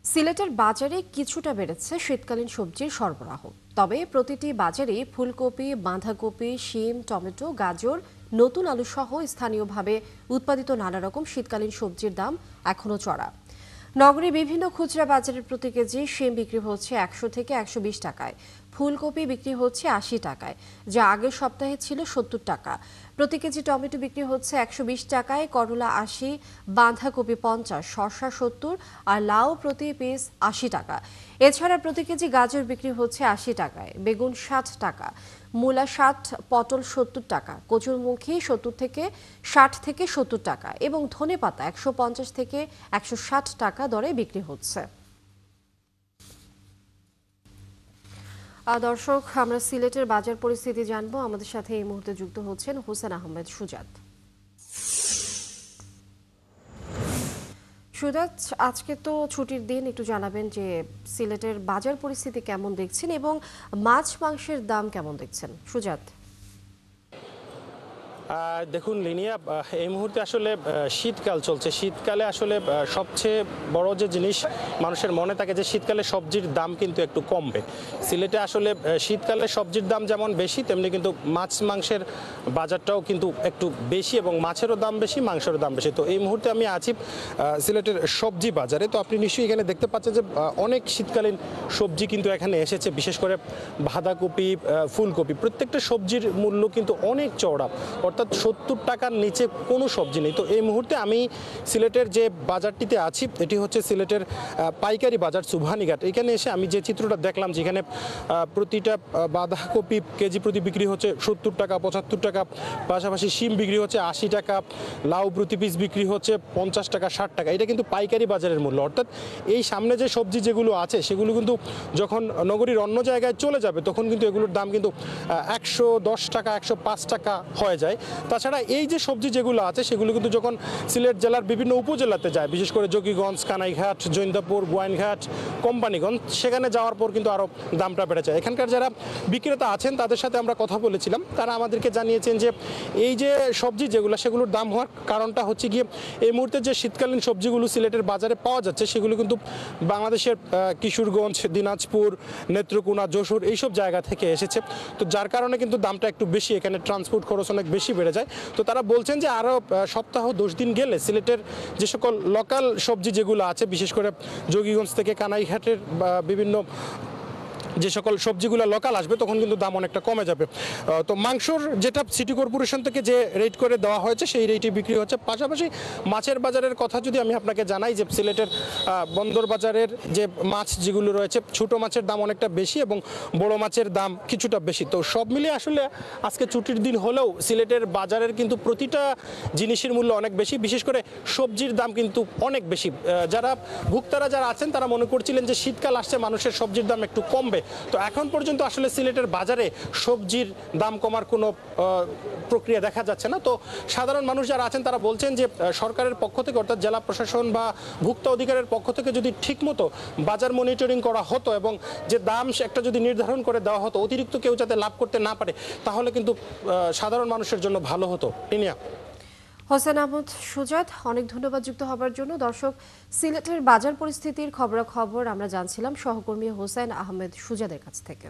সিলেটের বাজারে কিছুটা বেড়েছে শীতকালীন সবজির সরবরাহ। তবে প্রতিটি বাজারে ফুলকপি, বাঁধাকপি, শিম, টমেটো, গাজর, নতুন আলু সহ স্থানীয়ভাবে উৎপাদিত নানা রকম শীতকালীন সবজির দাম এখনো চড়া। নগরে বিভিন্ন খুচরা বাজারের প্রতি কেজি শিম বিক্রি হচ্ছে 100 থেকে 120 টাকায়, ফুলকপি বিক্রি হচ্ছে 80 টাকায়, যা আগের সপ্তাহে ছিল 70 টাকা। প্রতি কেজি টমেটো বিক্রি হচ্ছে 120 টাকায়, করলা 80, বাঁধাকপি 50, শসা 70 আর লাউ প্রতি পিস 80 টাকা। এছাড়া প্রতি কেজি গাজর বিক্রি হচ্ছে 80 টাকায়, বেগুন 60 টাকা, মূলা 60, পটল 70 টাকা, কচুরমুখী 70 থেকে 60 থেকে 70 টাকা এবং ধনেপাতা 150 থেকে 160 টাকা দরে বিক্রি হচ্ছে। দর্শক, আমরা সিলেটের বাজার পরিস্থিতি জানবো। আমাদের সাথে এই মুহূর্তে যুক্ত হচ্ছেন হোসেন আহমেদ সুজাত। সুজাত, আজকে তো ছুটির দিন, একটু জানাবেন যে সিলেটের বাজার পরিস্থিতি কেমন দেখছেন এবং মাছ মাংসের দাম কেমন দেখছেন। সুজাত। দেখুন লিনিয়া, এই মুহূর্তে আসলে শীতকাল চলছে। শীতকালে আসলে সবচেয়ে বড় যে জিনিস মানুষের মনে থাকে যে শীতকালে সবজির দাম কিন্তু একটু কমবে। সিলেটে আসলে শীতকালে সবজির দাম যেমন বেশি, তেমনি কিন্তু মাছ মাংসের বাজারটাও কিন্তু একটু বেশি এবং মাছেরও দাম বেশি, মাংসেরও দাম বেশি। তো এই মুহূর্তে আমি আছি সিলেটের সবজি বাজারে। তো আপনি নিশ্চয়ই এখানে দেখতে পাচ্ছেন যে অনেক শীতকালীন সবজি কিন্তু এখানে এসেছে, বিশেষ করে বাঁধাকপি, ফুলকপি, প্রত্যেকটা সবজির মূল্য কিন্তু অনেক চওড়া, অর্থাৎ 70 টাকার নিচে কোনো সবজি নেই। তো এই মুহূর্তে আমি সিলেটের যে বাজারটিতে আছি, এটি হচ্ছে সিলেটের পাইকারি বাজার সুবহানীঘাট। এখানে এসে আমি যে চিত্রটা দেখলাম, যেখানে প্রতিটা বাঁধাকপি কেজি প্রতি বিক্রি হচ্ছে 70 টাকা, 75 টাকা, পাশাপাশি শিম বিক্রি হচ্ছে 80 টাকা, লাউ প্রতি পিস বিক্রি হচ্ছে 50 টাকা, 60 টাকা। এটা কিন্তু পাইকারি বাজারের মূল্য। অর্থাৎ এই সামনে যে সবজি যেগুলো আছে সেগুলো কিন্তু যখন নগরীর অন্য জায়গায় চলে যাবে তখন কিন্তু এগুলোর দাম কিন্তু 110 টাকা, 105 টাকা হয়ে যায়। তাছাড়া এই যে সবজি যেগুলো আছে সেগুলো কিন্তু যখন সিলেট জেলার বিভিন্ন উপজেলাতে যায়, বিশেষ করে যোগীগঞ্জ, কানাইঘাট, জৈন্তাপুর, গোয়াইনঘাট, কোম্পানিগঞ্জ, সেখানে যাওয়ার পর কিন্তু আরও দামটা বেড়ে যায়। এখানকার যারা বিক্রেতা আছেন তাদের সাথে আমরা কথা বলেছিলাম, তারা আমাদেরকে জানিয়েছেন যে এই যে সবজি যেগুলো সেগুলোর দাম হওয়ার কারণটা হচ্ছে গিয়ে এই মুহূর্তে যে শীতকালীন সবজিগুলো সিলেটের বাজারে পাওয়া যাচ্ছে সেগুলো কিন্তু বাংলাদেশের কিশোরগঞ্জ, দিনাজপুর, নেত্রকোনা, যশোর এইসব জায়গা থেকে এসেছে। তো যার কারণে কিন্তু দামটা একটু বেশি, এখানে ট্রান্সপোর্ট খরচ অনেক বেশি বেড়ে যায়। তো তারা বলছেন যে আরও সপ্তাহ 10 দিন গেলে সিলেটের যে সকল লোকাল সবজি যেগুলো আছে, বিশেষ করে যোগীগঞ্জ থেকে কানাইঘাটের বিভিন্ন যে সকল সবজিগুলো লোকাল আসবে তখন কিন্তু দাম অনেকটা কমে যাবে। তো মাংসর যেটা সিটি কর্পোরেশন থেকে যে রেট করে দেওয়া হয়েছে সেই রেটে বিক্রি হচ্ছে। পাশাপাশি মাছের বাজারের কথা যদি আমি আপনাকে জানাই, যে সিলেটের বন্দর বাজারের যে মাছ যেগুলো রয়েছে, ছোটো মাছের দাম অনেকটা বেশি এবং বড় মাছের দাম কিছুটা বেশি। তো সব মিলিয়ে আসলে আজকে ছুটির দিন হলেও সিলেটের বাজারের কিন্তু প্রতিটা জিনিসের মূল্য অনেক বেশি, বিশেষ করে সবজির দাম কিন্তু অনেক বেশি। যারা ভোক্তারা যারা আছেন তারা মনে করছিলেন যে শীতকাল আসছে, মানুষের সবজির দাম একটু কমবে। তো এখন পর্যন্ত আসলে সিলেটের বাজারে সবজির দাম কমার কোনো প্রক্রিয়া দেখা যাচ্ছে না। তো সাধারণ মানুষ যারা আছেন তারা বলছেন যে সরকারের পক্ষ থেকে, অর্থাৎ জেলা প্রশাসন বা ভোক্তা অধিকারের পক্ষ থেকে যদি ঠিকমতো বাজার মনিটরিং করা হতো এবং যে দাম একটা যদি নির্ধারণ করে দেওয়া হতো, অতিরিক্ত কেউ যাতে লাভ করতে না পারে, তাহলে কিন্তু সাধারণ মানুষের জন্য ভালো হতো। টিনিয়া। হোসেন আহমদ সুজাত, অনেক ধন্যবাদ যুক্ত হবার জন্য। দর্শক, সিলেটের বাজার পরিস্থিতির খবরাখবর আমরা জানছিলাম সহকর্মী হোসেন আহমেদ সুজাদের কাছ থেকে।